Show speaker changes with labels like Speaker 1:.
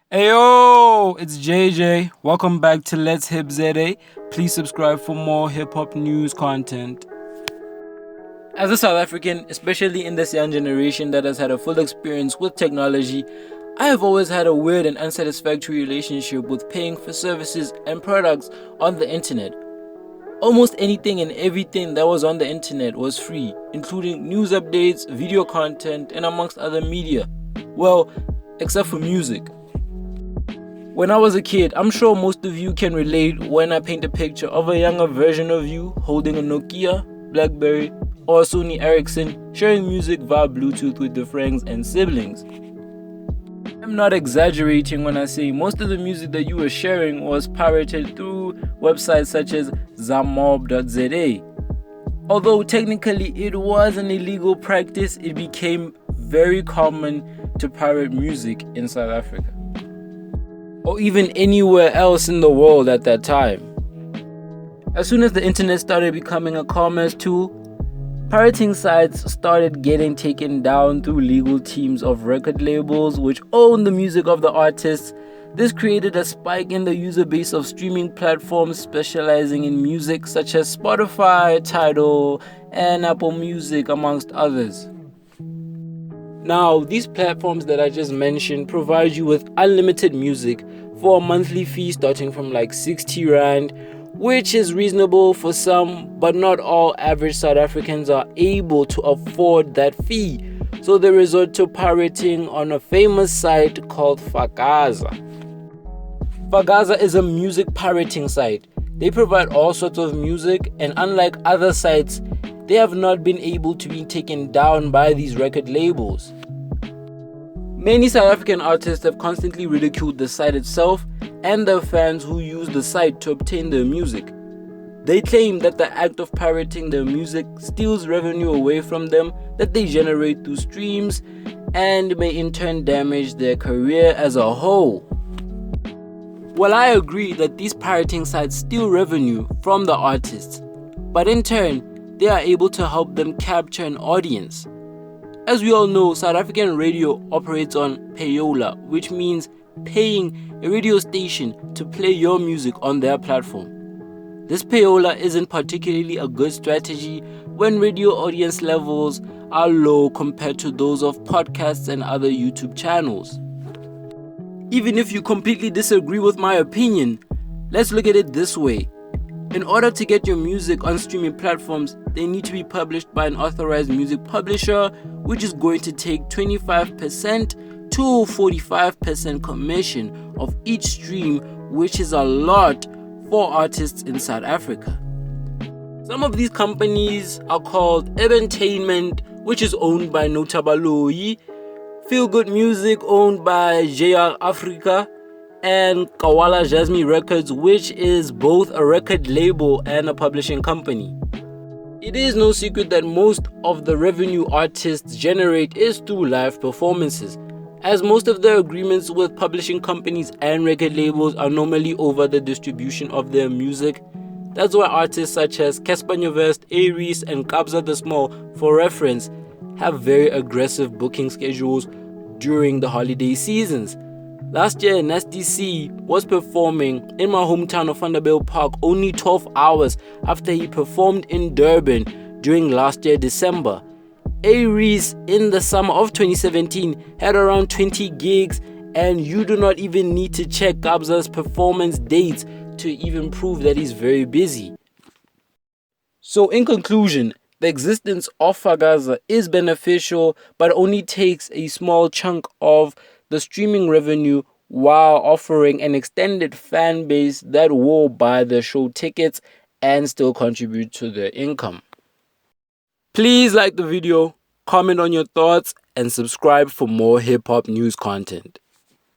Speaker 1: Ayo, it's JJ. Welcome back to Let's Hip ZA. Please subscribe for more hip hop news content. As a South African, especially in this young generation that has had a full experience with technology, I have always had a weird and unsatisfactory relationship with paying for services and products on the internet. Almost anything and everything that was on the internet was free, including news updates, video content, and amongst other media. Well, except for music. When I was a kid, I'm sure most of you can relate when I paint a picture of a younger version of you holding a Nokia, BlackBerry, or a Sony Ericsson, sharing music via Bluetooth with their friends and siblings. I'm not exaggerating when I say most of the music that you were sharing was pirated through websites such as zamob.za. Although technically it was an illegal practice, it became very common to pirate music in South Africa, or even anywhere else in the world at that time. As soon as the internet started becoming a commerce tool, pirating sites started getting taken down through legal teams of record labels which own the music of the artists. This created a spike in the user base of streaming platforms specializing in music such as Spotify, Tidal, and Apple Music, amongst others. Now, these platforms that I just mentioned provide you with unlimited music for a monthly fee starting from like 60 Rand, which is reasonable for some, but not all average South Africans are able to afford that fee. So they resort to pirating on a famous site called Fakaza. Fakaza is a music pirating site. They provide all sorts of music, and unlike other sites, they have not been able to be taken down by these record labels. Many South African artists have constantly ridiculed the site itself and the fans who use the site to obtain their music. They claim that the act of pirating their music steals revenue away from them that they generate through streams and may in turn damage their career as a whole. Well, I agree that these pirating sites steal revenue from the artists, but in turn, they are able to help them capture an audience. As we all know, South African radio operates on Payola, which means paying a radio station to play your music on their platform. This Payola isn't particularly a good strategy when radio audience levels are low compared to those of podcasts and other YouTube channels. Even if you completely disagree with my opinion, let's look at it this way. In order to get your music on streaming platforms, they need to be published by an authorized music publisher, which is going to take 25% to 45% commission of each stream, which is a lot for artists in South Africa. Some of these companies are called Ebentainment, which is owned by Notabaloyi, Feel Good Music, owned by JR Africa, and Kawala Jasmine Records, which is both a record label and a publishing company. It is no secret that most of the revenue artists generate is through live performances, as most of their agreements with publishing companies and record labels are normally over the distribution of their music. That's why artists such as Casper Nyovest, A-REECE, and Kabza the Small, for reference, have very aggressive booking schedules during the holiday seasons. Last year, Nasty C was performing in my hometown of Vanderbilt Park only 12 hours after he performed in Durban during last year December. A-REECE in the summer of 2017 had around 20 gigs, and you do not even need to check Kabza's performance dates to even prove that he's very busy. So in conclusion, the existence of Fakaza is beneficial, but only takes a small chunk of the streaming revenue while offering an extended fan base that will buy the show tickets and still contribute to their income. Please like the video, comment on your thoughts, and subscribe for more hip hop news content.